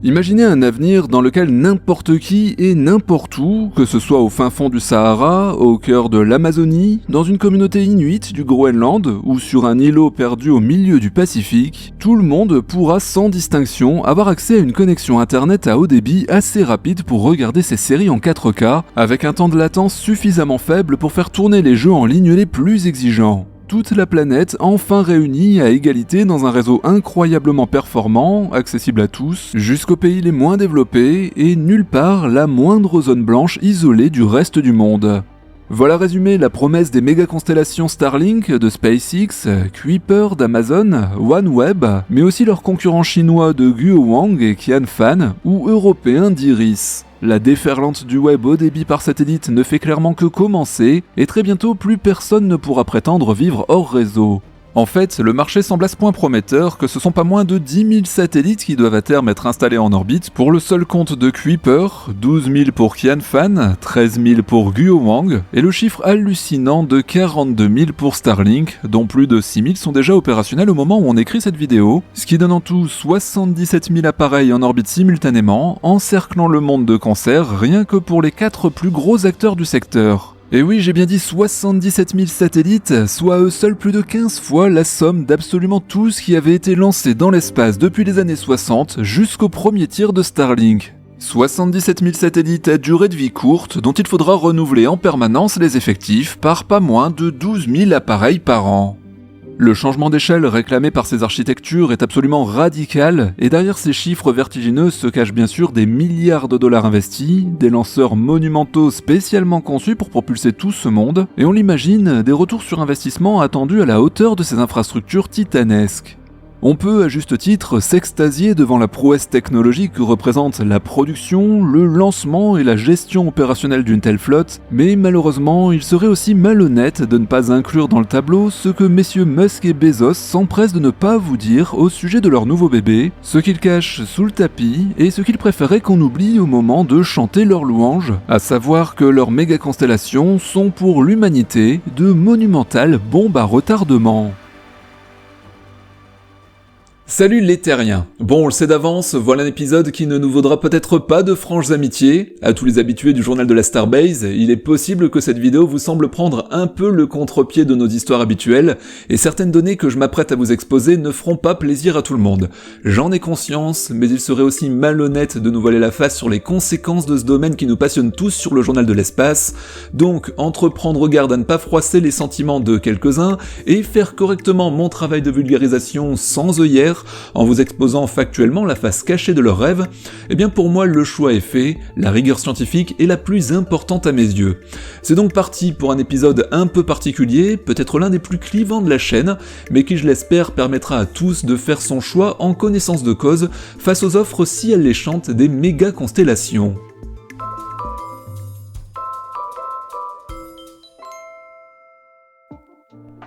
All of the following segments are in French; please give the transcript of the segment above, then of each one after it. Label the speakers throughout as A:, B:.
A: Imaginez un avenir dans lequel n'importe qui et n'importe où, que ce soit au fin fond du Sahara, au cœur de l'Amazonie, dans une communauté inuite du Groenland ou sur un îlot perdu au milieu du Pacifique, tout le monde pourra sans distinction avoir accès à une connexion internet à haut débit assez rapide pour regarder ses séries en 4K, avec un temps de latence suffisamment faible pour faire tourner les jeux en ligne les plus exigeants. Toute la planète enfin réunie à égalité dans un réseau incroyablement performant, accessible à tous, jusqu'aux pays les moins développés, et nulle part la moindre zone blanche isolée du reste du monde. Voilà résumé la promesse des méga-constellations Starlink de SpaceX, Kuiper d'Amazon, OneWeb, mais aussi leurs concurrents chinois de Guowang et Qianfan, ou européens d'Iris. La déferlante du web haut débit par satellite ne fait clairement que commencer, et très bientôt plus personne ne pourra prétendre vivre hors réseau. En fait, le marché semble à ce point prometteur que ce sont pas moins de 10 000 satellites qui doivent à terme être installés en orbite pour le seul compte de Kuiper, 12 000 pour Qianfan, 13 000 pour Guowang, et le chiffre hallucinant de 42 000 pour Starlink, dont plus de 6 000 sont déjà opérationnels au moment où on écrit cette vidéo, ce qui donne en tout 77 000 appareils en orbite simultanément, encerclant le monde de concert rien que pour les 4 plus gros acteurs du secteur. Et oui, j'ai bien dit 77 000 satellites, soit à eux seuls plus de 15 fois la somme d'absolument tout ce qui avait été lancé dans l'espace depuis les années 60 jusqu'au premier tir de Starlink. 77 000 satellites à durée de vie courte dont il faudra renouveler en permanence les effectifs par pas moins de 12 000 appareils par an. Le changement d'échelle réclamé par ces architectures est absolument radical, et derrière ces chiffres vertigineux se cachent bien sûr des milliards de dollars investis, des lanceurs monumentaux spécialement conçus pour propulser tout ce monde, et on l'imagine, des retours sur investissement attendus à la hauteur de ces infrastructures titanesques. On peut, à juste titre, s'extasier devant la prouesse technologique que représente la production, le lancement et la gestion opérationnelle d'une telle flotte, mais malheureusement, il serait aussi malhonnête de ne pas inclure dans le tableau ce que messieurs Musk et Bezos s'empressent de ne pas vous dire au sujet de leur nouveau bébé, ce qu'ils cachent sous le tapis et ce qu'ils préféraient qu'on oublie au moment de chanter leurs louanges, à savoir que leurs méga-constellations sont pour l'humanité de monumentales bombes à retardement. Salut les terriens. Bon, on le sait d'avance, voilà un épisode qui ne nous vaudra peut-être pas de franches amitiés. À tous les habitués du journal de la Starbase, il est possible que cette vidéo vous semble prendre un peu le contre-pied de nos histoires habituelles, et certaines données que je m'apprête à vous exposer ne feront pas plaisir à tout le monde. J'en ai conscience, mais il serait aussi malhonnête de nous voiler la face sur les conséquences de ce domaine qui nous passionne tous sur le journal de l'espace. Donc, prendre garde à ne pas froisser les sentiments de quelques-uns, et faire correctement mon travail de vulgarisation sans œillère, en vous exposant factuellement la face cachée de leurs rêves, eh bien pour moi le choix est fait, la rigueur scientifique est la plus importante à mes yeux. C'est donc parti pour un épisode un peu particulier, peut-être l'un des plus clivants de la chaîne, mais qui je l'espère permettra à tous de faire son choix en connaissance de cause face aux offres si alléchantes des méga-constellations.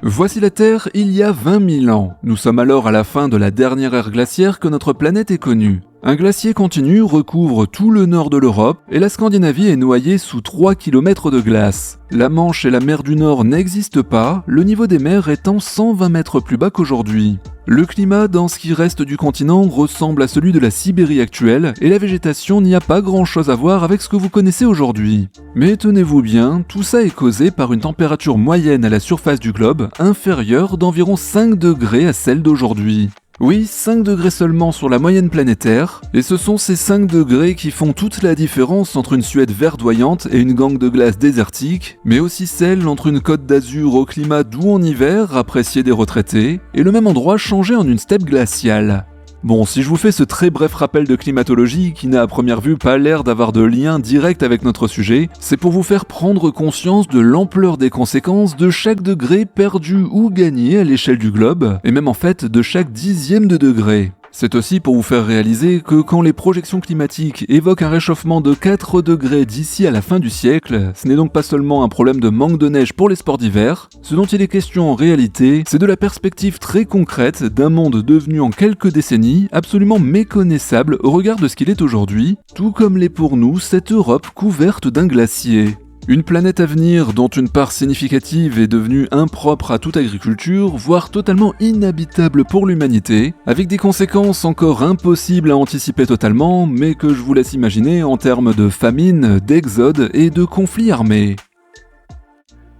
A: Voici la Terre il y a 20 000 ans. Nous sommes alors à la fin de la dernière ère glaciaire que notre planète ait connue. Un glacier continu recouvre tout le nord de l'Europe et la Scandinavie est noyée sous 3 km de glace. La Manche et la mer du Nord n'existent pas, le niveau des mers étant 120 mètres plus bas qu'aujourd'hui. Le climat dans ce qui reste du continent ressemble à celui de la Sibérie actuelle et la végétation n'y a pas grand chose à voir avec ce que vous connaissez aujourd'hui. Mais tenez-vous bien, tout ça est causé par une température moyenne à la surface du globe inférieure d'environ 5 degrés à celle d'aujourd'hui. Oui, 5 degrés seulement sur la moyenne planétaire, et ce sont ces 5 degrés qui font toute la différence entre une Suède verdoyante et une gangue de glace désertique, mais aussi celle entre une côte d'Azur au climat doux en hiver, appréciée des retraités, et le même endroit changé en une steppe glaciale. Bon, si je vous fais ce très bref rappel de climatologie qui n'a à première vue pas l'air d'avoir de lien direct avec notre sujet, c'est pour vous faire prendre conscience de l'ampleur des conséquences de chaque degré perdu ou gagné à l'échelle du globe, et même en fait de chaque dixième de degré. C'est aussi pour vous faire réaliser que quand les projections climatiques évoquent un réchauffement de 4 degrés d'ici à la fin du siècle, ce n'est donc pas seulement un problème de manque de neige pour les sports d'hiver, ce dont il est question en réalité, c'est de la perspective très concrète d'un monde devenu en quelques décennies absolument méconnaissable au regard de ce qu'il est aujourd'hui, tout comme l'est pour nous cette Europe couverte d'un glacier. Une planète à venir dont une part significative est devenue impropre à toute agriculture, voire totalement inhabitable pour l'humanité, avec des conséquences encore impossibles à anticiper totalement, mais que je vous laisse imaginer en termes de famine, d'exode et de conflits armés.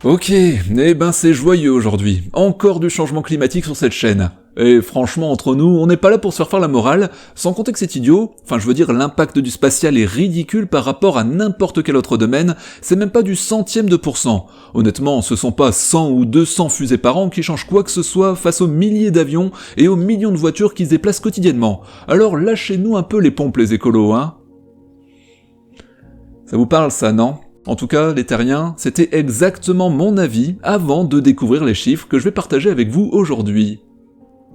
A: Ok, c'est joyeux aujourd'hui. Encore du changement climatique sur cette chaîne. Et franchement, entre nous, on n'est pas là pour se faire la morale, sans compter que c'est idiot. L'impact du spatial est ridicule par rapport à n'importe quel autre domaine, c'est même pas du centième de %. Honnêtement, ce sont pas 100 ou 200 fusées par an qui changent quoi que ce soit face aux milliers d'avions et aux millions de voitures qui se déplacent quotidiennement. Alors lâchez-nous un peu les pompes les écolos, hein. Ça vous parle ça, non ? En tout cas, les terriens, c'était exactement mon avis avant de découvrir les chiffres que je vais partager avec vous aujourd'hui.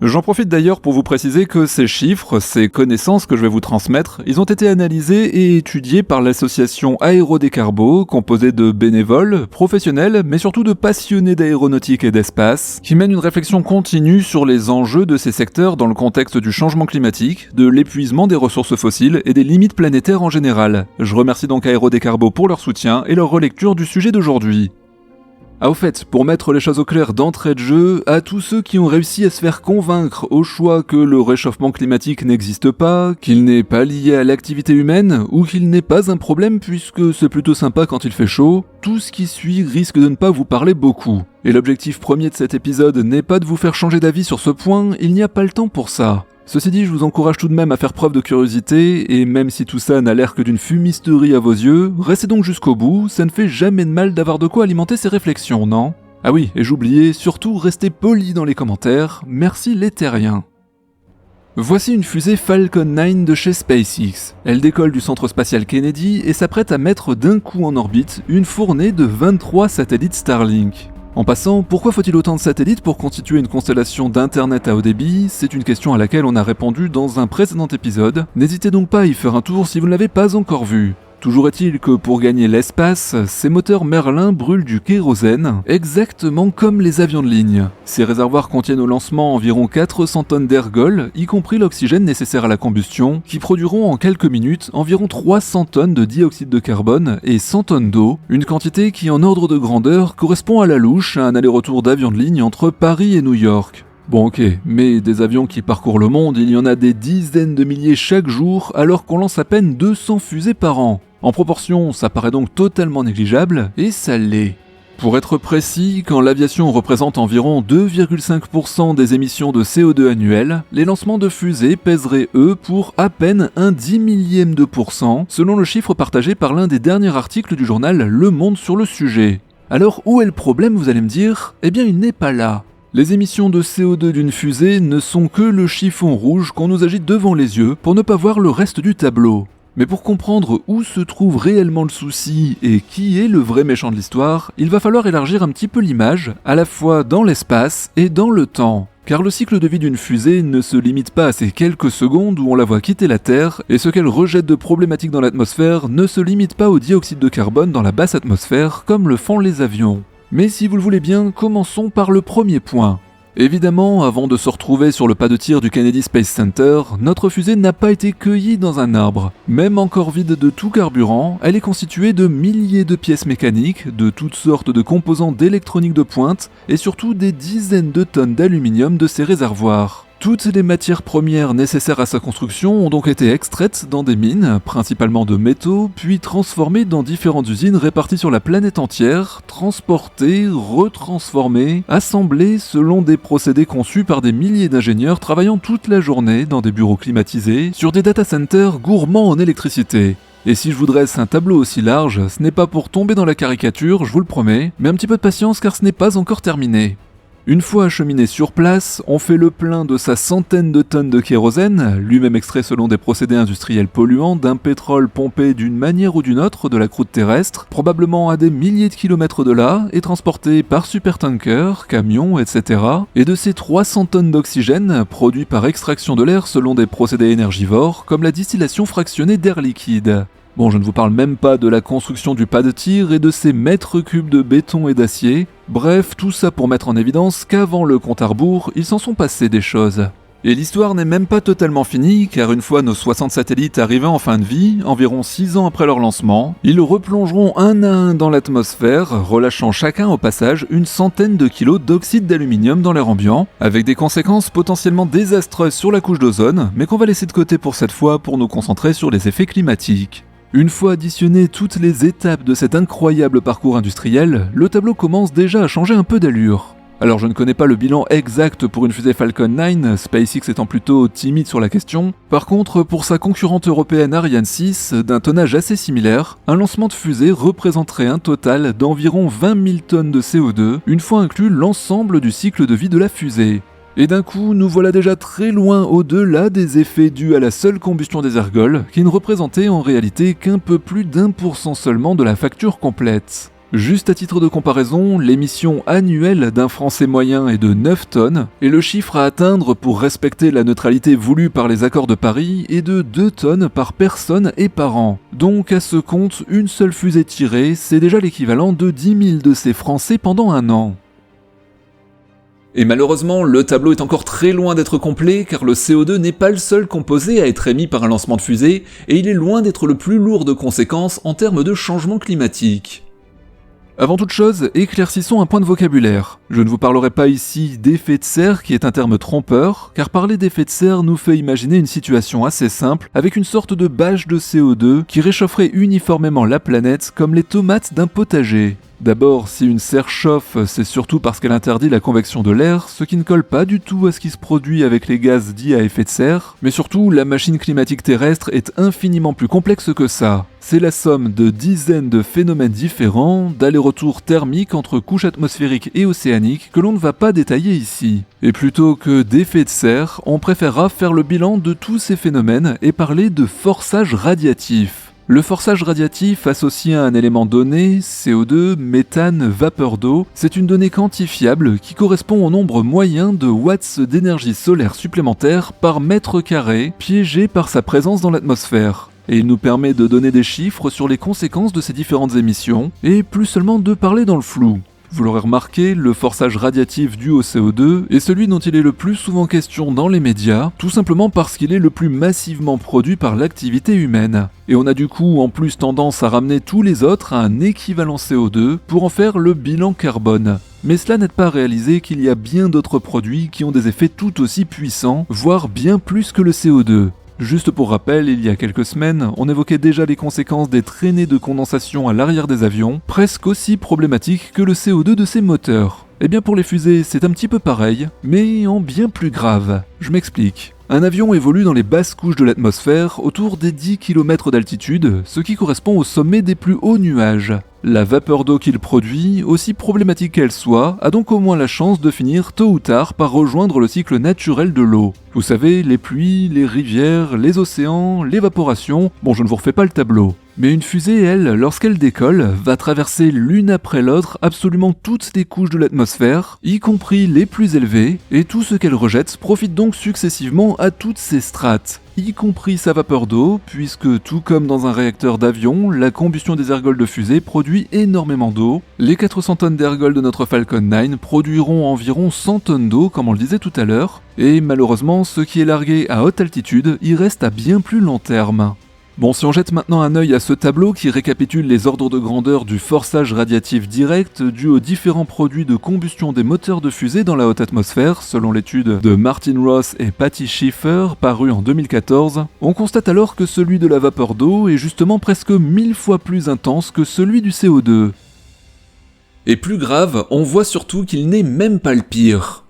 A: J'en profite d'ailleurs pour vous préciser que ces chiffres, ces connaissances que je vais vous transmettre, ils ont été analysés et étudiés par l'association Aérodécarbo, composée de bénévoles, professionnels, mais surtout de passionnés d'aéronautique et d'espace, qui mènent une réflexion continue sur les enjeux de ces secteurs dans le contexte du changement climatique, de l'épuisement des ressources fossiles et des limites planétaires en général. Je remercie donc Aérodécarbo pour leur soutien et leur relecture du sujet d'aujourd'hui. Ah au fait, pour mettre les choses au clair d'entrée de jeu, à tous ceux qui ont réussi à se faire convaincre au choix que le réchauffement climatique n'existe pas, qu'il n'est pas lié à l'activité humaine, ou qu'il n'est pas un problème puisque c'est plutôt sympa quand il fait chaud, tout ce qui suit risque de ne pas vous parler beaucoup. Et l'objectif premier de cet épisode n'est pas de vous faire changer d'avis sur ce point, il n'y a pas le temps pour ça. Ceci dit, je vous encourage tout de même à faire preuve de curiosité, et même si tout ça n'a l'air que d'une fumisterie à vos yeux, restez donc jusqu'au bout, ça ne fait jamais de mal d'avoir de quoi alimenter ces réflexions, non ? Ah oui, et j'oubliais, surtout restez polis dans les commentaires, merci les terriens. Voici une fusée Falcon 9 de chez SpaceX. Elle décolle du centre spatial Kennedy et s'apprête à mettre d'un coup en orbite une fournée de 23 satellites Starlink. En passant, pourquoi faut-il autant de satellites pour constituer une constellation d'internet à haut débit ? C'est une question à laquelle on a répondu dans un précédent épisode. N'hésitez donc pas à y faire un tour si vous ne l'avez pas encore vu. Toujours est-il que pour gagner l'espace, ces moteurs Merlin brûlent du kérosène, exactement comme les avions de ligne. Ces réservoirs contiennent au lancement environ 400 tonnes d'ergol, y compris l'oxygène nécessaire à la combustion, qui produiront en quelques minutes environ 300 tonnes de dioxyde de carbone et 100 tonnes d'eau, une quantité qui en ordre de grandeur correspond à la louche à un aller-retour d'avions de ligne entre Paris et New York. Bon ok, mais des avions qui parcourent le monde, il y en a des dizaines de milliers chaque jour alors qu'on lance à peine 200 fusées par an. En proportion, ça paraît donc totalement négligeable, et ça l'est. Pour être précis, quand l'aviation représente environ 2,5% des émissions de CO2 annuelles, les lancements de fusées pèseraient eux pour à peine un 10 millième de %, selon le chiffre partagé par l'un des derniers articles du journal Le Monde sur le sujet. Alors où est le problème, vous allez me dire ? Eh bien il n'est pas là. Les émissions de CO2 d'une fusée ne sont que le chiffon rouge qu'on nous agite devant les yeux pour ne pas voir le reste du tableau. Mais pour comprendre où se trouve réellement le souci et qui est le vrai méchant de l'histoire, il va falloir élargir un petit peu l'image, à la fois dans l'espace et dans le temps. Car le cycle de vie d'une fusée ne se limite pas à ces quelques secondes où on la voit quitter la Terre, et ce qu'elle rejette de problématiques dans l'atmosphère ne se limite pas au dioxyde de carbone dans la basse atmosphère comme le font les avions. Mais si vous le voulez bien, commençons par le premier point. Évidemment, avant de se retrouver sur le pas de tir du Kennedy Space Center, notre fusée n'a pas été cueillie dans un arbre. Même encore vide de tout carburant, elle est constituée de milliers de pièces mécaniques, de toutes sortes de composants d'électronique de pointe, et surtout des dizaines de tonnes d'aluminium de ses réservoirs. Toutes les matières premières nécessaires à sa construction ont donc été extraites dans des mines, principalement de métaux, puis transformées dans différentes usines réparties sur la planète entière, transportées, retransformées, assemblées selon des procédés conçus par des milliers d'ingénieurs travaillant toute la journée dans des bureaux climatisés, sur des data centers gourmands en électricité. Et si je vous dresse un tableau aussi large, ce n'est pas pour tomber dans la caricature, je vous le promets, mais un petit peu de patience car ce n'est pas encore terminé. Une fois acheminé sur place, on fait le plein de sa centaine de tonnes de kérosène, lui-même extrait selon des procédés industriels polluants d'un pétrole pompé d'une manière ou d'une autre de la croûte terrestre, probablement à des milliers de kilomètres de là, et transporté par supertankers, camions, etc. Et de ces 300 tonnes d'oxygène, produit par extraction de l'air selon des procédés énergivores, comme la distillation fractionnée d'air liquide. Bon, je ne vous parle même pas de la construction du pas de tir et de ses mètres cubes de béton et d'acier. Bref, tout ça pour mettre en évidence qu'avant le compte à rebours, ils s'en sont passés des choses. Et l'histoire n'est même pas totalement finie, car une fois nos 60 satellites arrivés en fin de vie, environ 6 ans après leur lancement, ils replongeront un à un dans l'atmosphère, relâchant chacun au passage une centaine de kilos d'oxyde d'aluminium dans l'air ambiant, avec des conséquences potentiellement désastreuses sur la couche d'ozone, mais qu'on va laisser de côté pour cette fois pour nous concentrer sur les effets climatiques. Une fois additionnées toutes les étapes de cet incroyable parcours industriel, le tableau commence déjà à changer un peu d'allure. Alors je ne connais pas le bilan exact pour une fusée Falcon 9, SpaceX étant plutôt timide sur la question. Par contre, pour sa concurrente européenne Ariane 6, d'un tonnage assez similaire, un lancement de fusée représenterait un total d'environ 20 000 tonnes de CO2, une fois inclus l'ensemble du cycle de vie de la fusée. Et d'un coup, nous voilà déjà très loin au-delà des effets dus à la seule combustion des ergols, qui ne représentaient en réalité qu'un peu plus d'1% seulement de la facture complète. Juste à titre de comparaison, l'émission annuelle d'un Français moyen est de 9 tonnes, et le chiffre à atteindre pour respecter la neutralité voulue par les accords de Paris est de 2 tonnes par personne et par an. Donc à ce compte, une seule fusée tirée, c'est déjà l'équivalent de 10 000 de ces Français pendant un an. Et malheureusement, le tableau est encore très loin d'être complet car le CO2 n'est pas le seul composé à être émis par un lancement de fusée, et il est loin d'être le plus lourd de conséquences en termes de changement climatique. Avant toute chose, éclaircissons un point de vocabulaire. Je ne vous parlerai pas ici d'effet de serre qui est un terme trompeur, car parler d'effet de serre nous fait imaginer une situation assez simple, avec une sorte de bâche de CO2 qui réchaufferait uniformément la planète comme les tomates d'un potager. D'abord, si une serre chauffe, c'est surtout parce qu'elle interdit la convection de l'air, ce qui ne colle pas du tout à ce qui se produit avec les gaz dits à effet de serre, mais surtout, la machine climatique terrestre est infiniment plus complexe que ça. C'est la somme de dizaines de phénomènes différents, d'allers-retours thermiques entre couches atmosphériques et océaniques que l'on ne va pas détailler ici. Et plutôt que d'effet de serre, on préférera faire le bilan de tous ces phénomènes et parler de forçage radiatif. Le forçage radiatif associé à un élément donné, CO2, méthane, vapeur d'eau, c'est une donnée quantifiable qui correspond au nombre moyen de watts d'énergie solaire supplémentaire par mètre carré, piégé par sa présence dans l'atmosphère. Et il nous permet de donner des chiffres sur les conséquences de ces différentes émissions, et plus seulement de parler dans le flou. Vous l'aurez remarqué, le forçage radiatif dû au CO2 est celui dont il est le plus souvent question dans les médias, tout simplement parce qu'il est le plus massivement produit par l'activité humaine. Et on a du coup en plus tendance à ramener tous les autres à un équivalent CO2 pour en faire le bilan carbone. Mais cela n'aide pas à réaliser qu'il y a bien d'autres produits qui ont des effets tout aussi puissants, voire bien plus que le CO2. Juste pour rappel, il y a quelques semaines, on évoquait déjà les conséquences des traînées de condensation à l'arrière des avions, presque aussi problématiques que le CO2 de ces moteurs. Eh bien pour les fusées, c'est un petit peu pareil, mais en bien plus grave. Je m'explique. Un avion évolue dans les basses couches de l'atmosphère autour des 10 km d'altitude, ce qui correspond au sommet des plus hauts nuages. La vapeur d'eau qu'il produit, aussi problématique qu'elle soit, a donc au moins la chance de finir tôt ou tard par rejoindre le cycle naturel de l'eau. Vous savez, les pluies, les rivières, les océans, l'évaporation, bon je ne vous refais pas le tableau. Mais une fusée, elle, lorsqu'elle décolle, va traverser l'une après l'autre absolument toutes les couches de l'atmosphère, y compris les plus élevées, et tout ce qu'elle rejette profite donc successivement à toutes ces strates, y compris sa vapeur d'eau, puisque tout comme dans un réacteur d'avion, la combustion des ergols de fusée produit énormément d'eau. Les 400 tonnes d'ergols de notre Falcon 9 produiront environ 100 tonnes d'eau, comme on le disait tout à l'heure, et malheureusement, ce qui est largué à haute altitude y reste à bien plus long terme. Bon, si on jette maintenant un œil à ce tableau qui récapitule les ordres de grandeur du forçage radiatif direct dû aux différents produits de combustion des moteurs de fusée dans la haute atmosphère, selon l'étude de Martin Ross et Patty Schiffer, parue en 2014, on constate alors que celui de la vapeur d'eau est justement presque 1000 fois plus intense que celui du CO2. Et plus grave, on voit surtout qu'il n'est même pas le pire.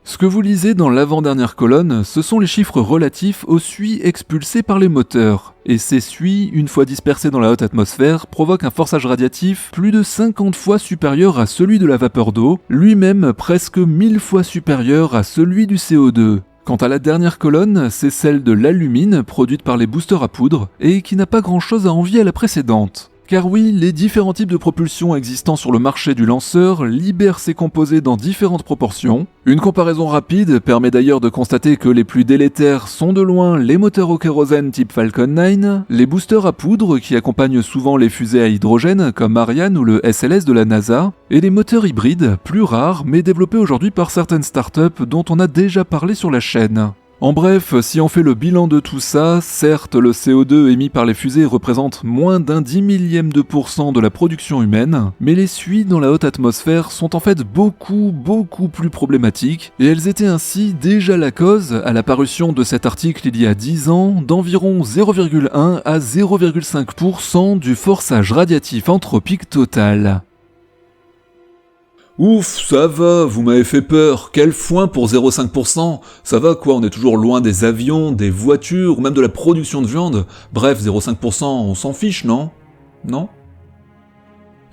A: Ce que vous lisez dans l'avant-dernière colonne, ce sont les chiffres relatifs aux suies expulsées par les moteurs. Et ces suies, une fois dispersées dans la haute atmosphère, provoquent un forçage radiatif plus de 50 fois supérieur à celui de la vapeur d'eau, lui-même presque 1000 fois supérieur à celui du CO2. Quant à la dernière colonne, c'est celle de l'alumine produite par les boosters à poudre, et qui n'a pas grand-chose à envier à la précédente. Car oui, les différents types de propulsion existants sur le marché du lanceur libèrent ces composés dans différentes proportions. Une comparaison rapide permet d'ailleurs de constater que les plus délétères sont de loin les moteurs au kérosène type Falcon 9, les boosters à poudre qui accompagnent souvent les fusées à hydrogène comme Ariane ou le SLS de la NASA, et les moteurs hybrides, plus rares mais développés aujourd'hui par certaines startups dont on a déjà parlé sur la chaîne. En bref, si on fait le bilan de tout ça, certes le CO2 émis par les fusées représente moins d'un 10 millième de % de la production humaine, mais les suies dans la haute atmosphère sont en fait beaucoup plus problématiques, et elles étaient ainsi déjà la cause, à la parution de cet article il y a 10 ans, d'environ 0,1 à 0,5% du forçage radiatif anthropique total. Ouf, ça va, vous m'avez fait peur, quel foin pour 0,5%. Ça va quoi, on est toujours loin des avions, des voitures, ou même de la production de viande. Bref, 0,5%, on s'en fiche, non? Non?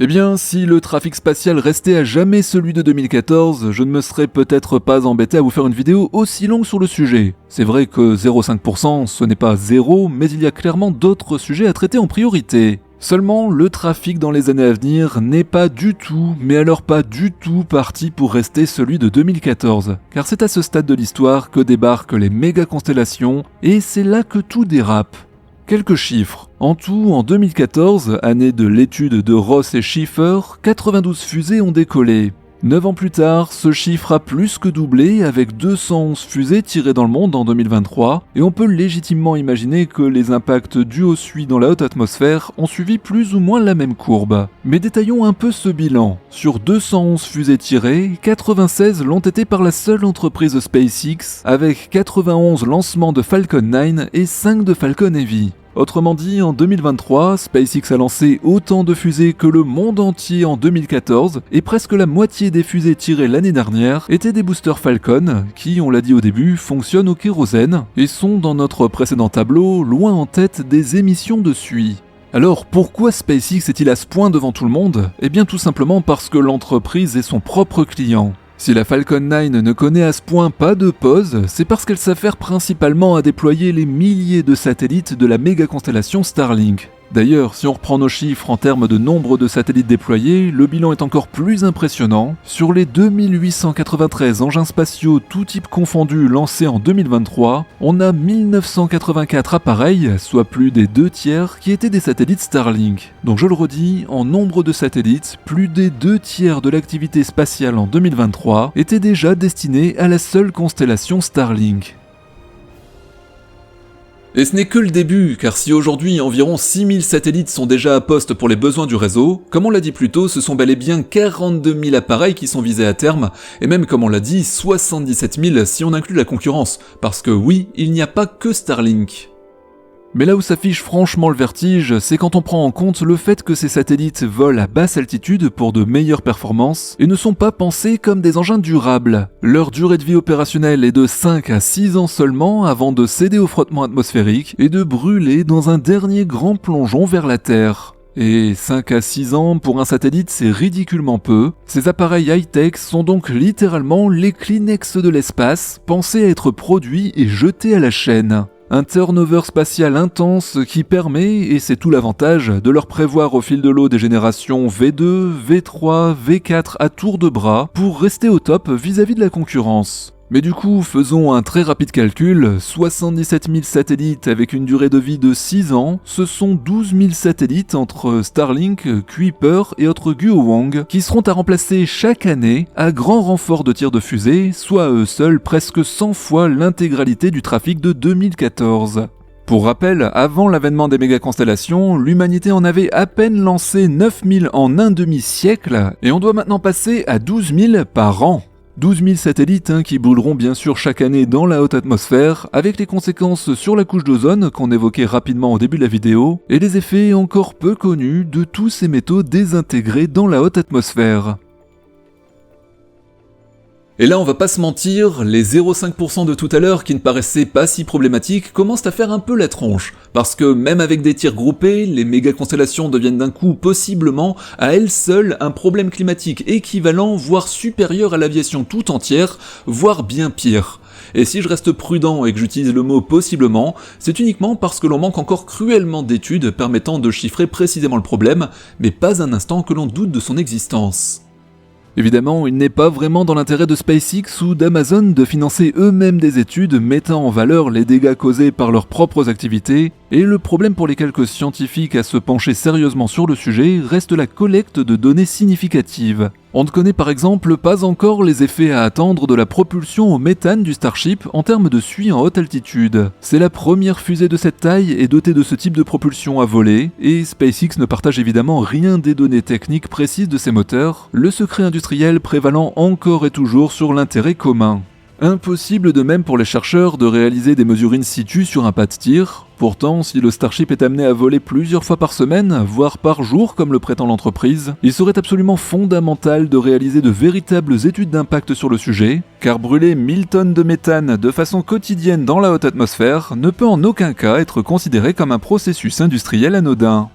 A: Eh bien, si le trafic spatial restait à jamais celui de 2014, je ne me serais peut-être pas embêté à vous faire une vidéo aussi longue sur le sujet. C'est vrai que 0,5% ce n'est pas zéro, mais il y a clairement d'autres sujets à traiter en priorité. Seulement, le trafic dans les années à venir n'est pas du tout, mais alors pas du tout parti pour rester celui de 2014, car c'est à ce stade de l'histoire que débarquent les méga-constellations, et c'est là que tout dérape. Quelques chiffres. En tout, en 2014, année de l'étude de Ross et Schiffer, 92 fusées ont décollé. 9 ans plus tard, ce chiffre a plus que doublé avec 211 fusées tirées dans le monde en 2023, et on peut légitimement imaginer que les impacts dus aux suies dans la haute atmosphère ont suivi plus ou moins la même courbe. Mais détaillons un peu ce bilan. Sur 211 fusées tirées, 96 l'ont été par la seule entreprise SpaceX, avec 91 lancements de Falcon 9 et 5 de Falcon Heavy. Autrement dit, en 2023, SpaceX a lancé autant de fusées que le monde entier en 2014, et presque la moitié des fusées tirées l'année dernière étaient des boosters Falcon, qui, on l'a dit au début, fonctionnent au kérosène, et sont dans notre précédent tableau loin en tête des émissions de suie. Alors pourquoi SpaceX est-il à ce point devant tout le monde? Eh bien tout simplement parce que l'entreprise est son propre client. Si la Falcon 9 ne connaît à ce point pas de pause, c'est parce qu'elle s'affaire principalement à déployer les milliers de satellites de la méga-constellation Starlink. D'ailleurs, si on reprend nos chiffres en termes de nombre de satellites déployés, le bilan est encore plus impressionnant. Sur les 2893 engins spatiaux tout type confondus lancés en 2023, on a 1984 appareils, soit plus des 2/3, qui étaient des satellites Starlink. Donc je le redis, en nombre de satellites, plus des 2/3 de l'activité spatiale en 2023 étaient déjà destinés à la seule constellation Starlink. Et ce n'est que le début, car si aujourd'hui environ 6000 satellites sont déjà à poste pour les besoins du réseau, comme on l'a dit plus tôt, ce sont bel et bien 42 000 appareils qui sont visés à terme, et même comme on l'a dit, 77 000 si on inclut la concurrence, parce que oui, il n'y a pas que Starlink. Mais là où s'affiche franchement le vertige, c'est quand on prend en compte le fait que ces satellites volent à basse altitude pour de meilleures performances et ne sont pas pensés comme des engins durables. Leur durée de vie opérationnelle est de 5 à 6 ans seulement avant de céder au frottement atmosphérique et de brûler dans un dernier grand plongeon vers la Terre. Et 5 à 6 ans pour un satellite, c'est ridiculement peu. Ces appareils high-tech sont donc littéralement les Kleenex de l'espace, pensés à être produits et jetés à la chaîne. Un turnover spatial intense qui permet, et c'est tout l'avantage, de leur prévoir au fil de l'eau des générations V2, V3, V4 à tour de bras pour rester au top vis-à-vis de la concurrence. Mais du coup, faisons un très rapide calcul, 77 000 satellites avec une durée de vie de 6 ans, ce sont 12 000 satellites entre Starlink, Kuiper et autres Guohang qui seront à remplacer chaque année à grand renfort de tirs de fusée, soit à eux seuls presque 100 fois l'intégralité du trafic de 2014. Pour rappel, avant l'avènement des méga-constellations, l'humanité en avait à peine lancé 9000 en un demi-siècle, et on doit maintenant passer à 12 000 par an. 12 000 satellites qui brûleront bien sûr chaque année dans la haute atmosphère, avec les conséquences sur la couche d'ozone qu'on évoquait rapidement au début de la vidéo, et les effets encore peu connus de tous ces métaux désintégrés dans la haute atmosphère. Et là on va pas se mentir, les 0,5% de tout à l'heure qui ne paraissaient pas si problématiques commencent à faire un peu la tronche, parce que même avec des tirs groupés, les méga-constellations deviennent d'un coup possiblement à elles seules un problème climatique équivalent voire supérieur à l'aviation tout entière, voire bien pire. Et si je reste prudent et que j'utilise le mot possiblement, c'est uniquement parce que l'on manque encore cruellement d'études permettant de chiffrer précisément le problème, mais pas un instant que l'on doute de son existence. Évidemment, il n'est pas vraiment dans l'intérêt de SpaceX ou d'Amazon de financer eux-mêmes des études mettant en valeur les dégâts causés par leurs propres activités, et le problème pour les quelques scientifiques à se pencher sérieusement sur le sujet reste la collecte de données significatives. On ne connaît par exemple pas encore les effets à attendre de la propulsion au méthane du Starship en termes de suie en haute altitude. C'est la première fusée de cette taille et dotée de ce type de propulsion à voler, et SpaceX ne partage évidemment rien des données techniques précises de ses moteurs, le secret industriel prévalant encore et toujours sur l'intérêt commun. Impossible de même pour les chercheurs de réaliser des mesures in situ sur un pas de tir. Pourtant, si le Starship est amené à voler plusieurs fois par semaine, voire par jour comme le prétend l'entreprise, il serait absolument fondamental de réaliser de véritables études d'impact sur le sujet, car brûler 1000 tonnes de méthane de façon quotidienne dans la haute atmosphère ne peut en aucun cas être considéré comme un processus industriel anodin.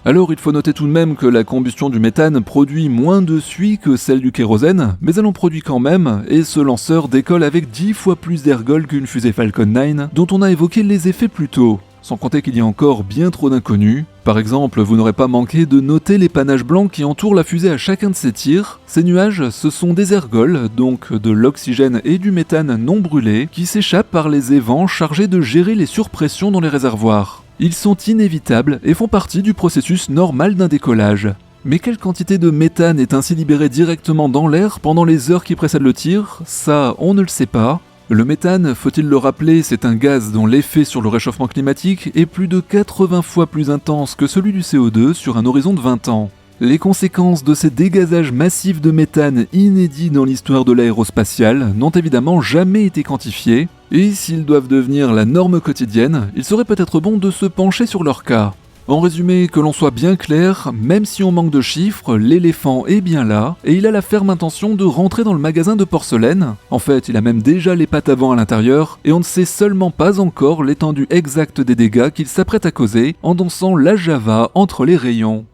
A: Alors il faut noter tout de même que la combustion du méthane produit moins de suie que celle du kérosène, mais elle en produit quand même, et ce lanceur décolle avec 10 fois plus d'ergols qu'une fusée Falcon 9, dont on a évoqué les effets plus tôt. Sans compter qu'il y a encore bien trop d'inconnus. Par exemple, vous n'aurez pas manqué de noter les panaches blancs qui entourent la fusée à chacun de ses tirs. Ces nuages, ce sont des ergols, donc de l'oxygène et du méthane non brûlés, qui s'échappent par les évents chargés de gérer les surpressions dans les réservoirs. Ils sont inévitables et font partie du processus normal d'un décollage. Mais quelle quantité de méthane est ainsi libérée directement dans l'air pendant les heures qui précèdent le tir? Ça, on ne le sait pas. Le méthane, faut-il le rappeler, c'est un gaz dont l'effet sur le réchauffement climatique est plus de 80 fois plus intense que celui du CO2 sur un horizon de 20 ans. Les conséquences de ces dégazages massifs de méthane inédits dans l'histoire de l'aérospatiale n'ont évidemment jamais été quantifiées, et s'ils doivent devenir la norme quotidienne, il serait peut-être bon de se pencher sur leur cas. En résumé, que l'on soit bien clair, même si on manque de chiffres, l'éléphant est bien là, et il a la ferme intention de rentrer dans le magasin de porcelaine. En fait, il a même déjà les pattes avant à l'intérieur, et on ne sait seulement pas encore l'étendue exacte des dégâts qu'il s'apprête à causer en dansant la Java entre les rayons.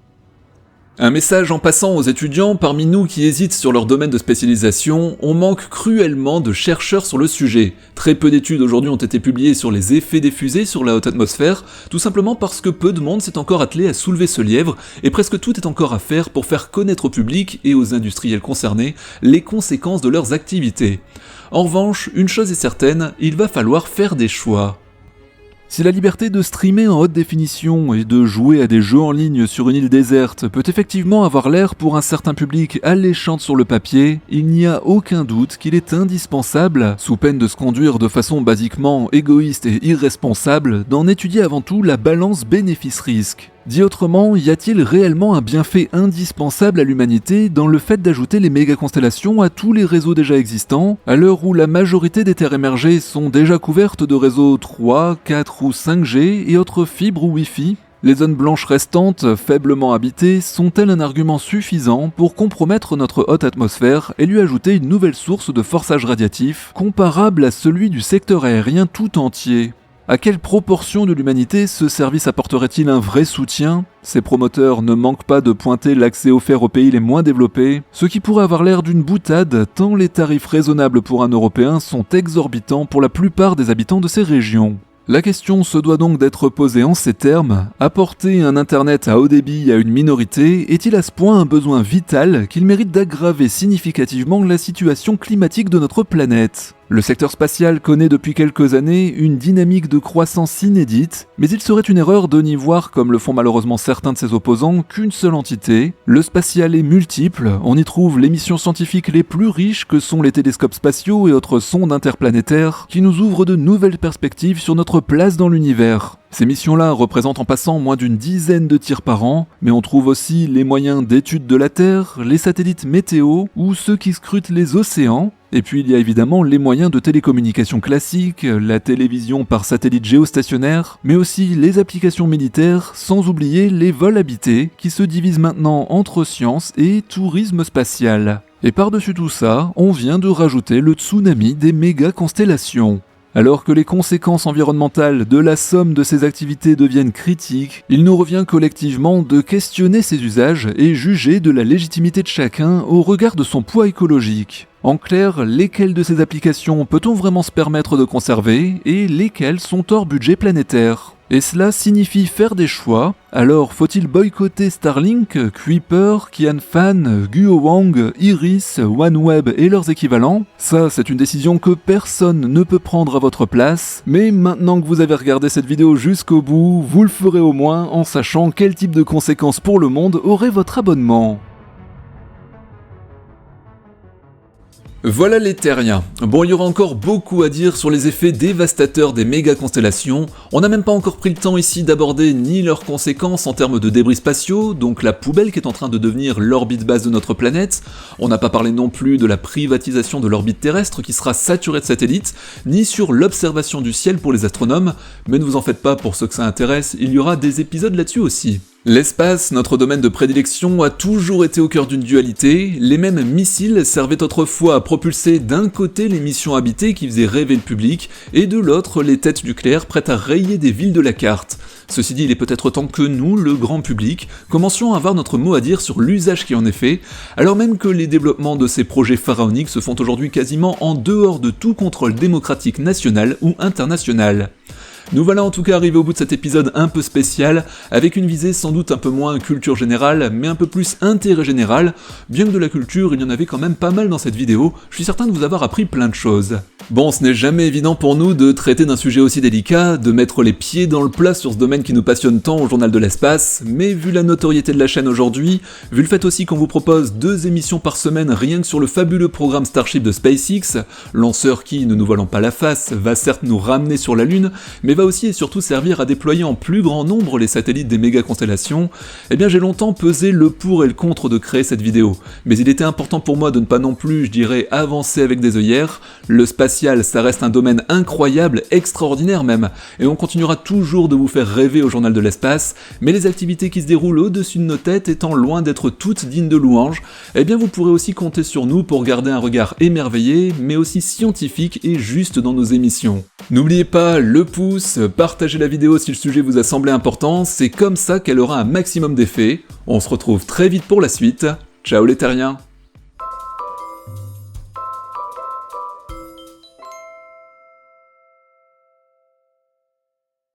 A: Un message en passant aux étudiants parmi nous qui hésitent sur leur domaine de spécialisation, on manque cruellement de chercheurs sur le sujet. Très peu d'études aujourd'hui ont été publiées sur les effets des fusées sur la haute atmosphère, tout simplement parce que peu de monde s'est encore attelé à soulever ce lièvre, et presque tout est encore à faire pour faire connaître au public et aux industriels concernés les conséquences de leurs activités. En revanche, une chose est certaine, il va falloir faire des choix. Si la liberté de streamer en haute définition et de jouer à des jeux en ligne sur une île déserte peut effectivement avoir l'air pour un certain public alléchante sur le papier, il n'y a aucun doute qu'il est indispensable, sous peine de se conduire de façon basiquement égoïste et irresponsable, d'en étudier avant tout la balance bénéfice-risque. Dit autrement, y a-t-il réellement un bienfait indispensable à l'humanité dans le fait d'ajouter les méga-constellations à tous les réseaux déjà existants, à l'heure où la majorité des terres émergées sont déjà couvertes de réseaux 3, 4 ou 5G et autres fibres ou Wi-Fi? Les zones blanches restantes, faiblement habitées, sont-elles un argument suffisant pour compromettre notre haute atmosphère et lui ajouter une nouvelle source de forçage radiatif, comparable à celui du secteur aérien tout entier? À quelle proportion de l'humanité ce service apporterait-il un vrai soutien? Ces promoteurs ne manquent pas de pointer l'accès offert aux pays les moins développés, ce qui pourrait avoir l'air d'une boutade tant les tarifs raisonnables pour un Européen sont exorbitants pour la plupart des habitants de ces régions. La question se doit donc d'être posée en ces termes. Apporter un internet à haut débit à une minorité est-il à ce point un besoin vital qu'il mérite d'aggraver significativement la situation climatique de notre planète? Le secteur spatial connaît depuis quelques années une dynamique de croissance inédite, mais il serait une erreur de n'y voir, comme le font malheureusement certains de ses opposants, qu'une seule entité. Le spatial est multiple, on y trouve les missions scientifiques les plus riches que sont les télescopes spatiaux et autres sondes interplanétaires, qui nous ouvrent de nouvelles perspectives sur notre place dans l'univers. Ces missions-là représentent en passant moins d'une dizaine de tirs par an, mais on trouve aussi les moyens d'étude de la Terre, les satellites météo ou ceux qui scrutent les océans. Et puis il y a évidemment les moyens de télécommunication classiques, la télévision par satellite géostationnaire, mais aussi les applications militaires, sans oublier les vols habités, qui se divisent maintenant entre science et tourisme spatial. Et par-dessus tout ça, on vient de rajouter le tsunami des méga-constellations. Alors que les conséquences environnementales de la somme de ces activités deviennent critiques, il nous revient collectivement de questionner ces usages et juger de la légitimité de chacun au regard de son poids écologique. En clair, lesquelles de ces applications peut-on vraiment se permettre de conserver et lesquelles sont hors budget planétaire? Et cela signifie faire des choix. Alors, faut-il boycotter Starlink, Kuiper, Qianfan, Guowang, Iris, OneWeb et leurs équivalents? Ça, c'est une décision que personne ne peut prendre à votre place, mais maintenant que vous avez regardé cette vidéo jusqu'au bout, vous le ferez au moins en sachant quel type de conséquences pour le monde aurait votre abonnement. Voilà les terriens. Bon, il y aura encore beaucoup à dire sur les effets dévastateurs des méga-constellations. On n'a même pas encore pris le temps ici d'aborder ni leurs conséquences en termes de débris spatiaux, donc la poubelle qui est en train de devenir l'orbite basse de notre planète. On n'a pas parlé non plus de la privatisation de l'orbite terrestre qui sera saturée de satellites, ni sur l'observation du ciel pour les astronomes, mais ne vous en faites pas pour ceux que ça intéresse, il y aura des épisodes là-dessus aussi. L'espace, notre domaine de prédilection, a toujours été au cœur d'une dualité. Les mêmes missiles servaient autrefois à propulser d'un côté les missions habitées qui faisaient rêver le public, et de l'autre les têtes nucléaires prêtes à rayer des villes de la carte. Ceci dit, il est peut-être temps que nous, le grand public, commencions à avoir notre mot à dire sur l'usage qui en est fait, alors même que les développements de ces projets pharaoniques se font aujourd'hui quasiment en dehors de tout contrôle démocratique national ou international. Nous voilà en tout cas arrivés au bout de cet épisode un peu spécial, avec une visée sans doute un peu moins culture générale, mais un peu plus intérêt général. Bien que de la culture, il y en avait quand même pas mal dans cette vidéo, je suis certain de vous avoir appris plein de choses. Bon, ce n'est jamais évident pour nous de traiter d'un sujet aussi délicat, de mettre les pieds dans le plat sur ce domaine qui nous passionne tant au Journal de l'Espace, mais vu la notoriété de la chaîne aujourd'hui, vu le fait aussi qu'on vous propose 2 émissions par semaine rien que sur le fabuleux programme Starship de SpaceX, lanceur qui, ne nous voilons pas la face, va certes nous ramener sur la Lune, mais va aussi et surtout servir à déployer en plus grand nombre les satellites des méga-constellations, eh bien j'ai longtemps pesé le pour et le contre de créer cette vidéo, mais il était important pour moi de ne pas non plus, je dirais, avancer avec des œillères. Le spatial, ça reste un domaine incroyable, extraordinaire même, et on continuera toujours de vous faire rêver au Journal de l'Espace, mais les activités qui se déroulent au-dessus de nos têtes étant loin d'être toutes dignes de louanges, eh bien vous pourrez aussi compter sur nous pour garder un regard émerveillé, mais aussi scientifique et juste dans nos émissions. N'oubliez pas le pouce, partagez la vidéo si le sujet vous a semblé important, c'est comme ça qu'elle aura un maximum d'effet. On se retrouve très vite pour la suite. Ciao les terriens!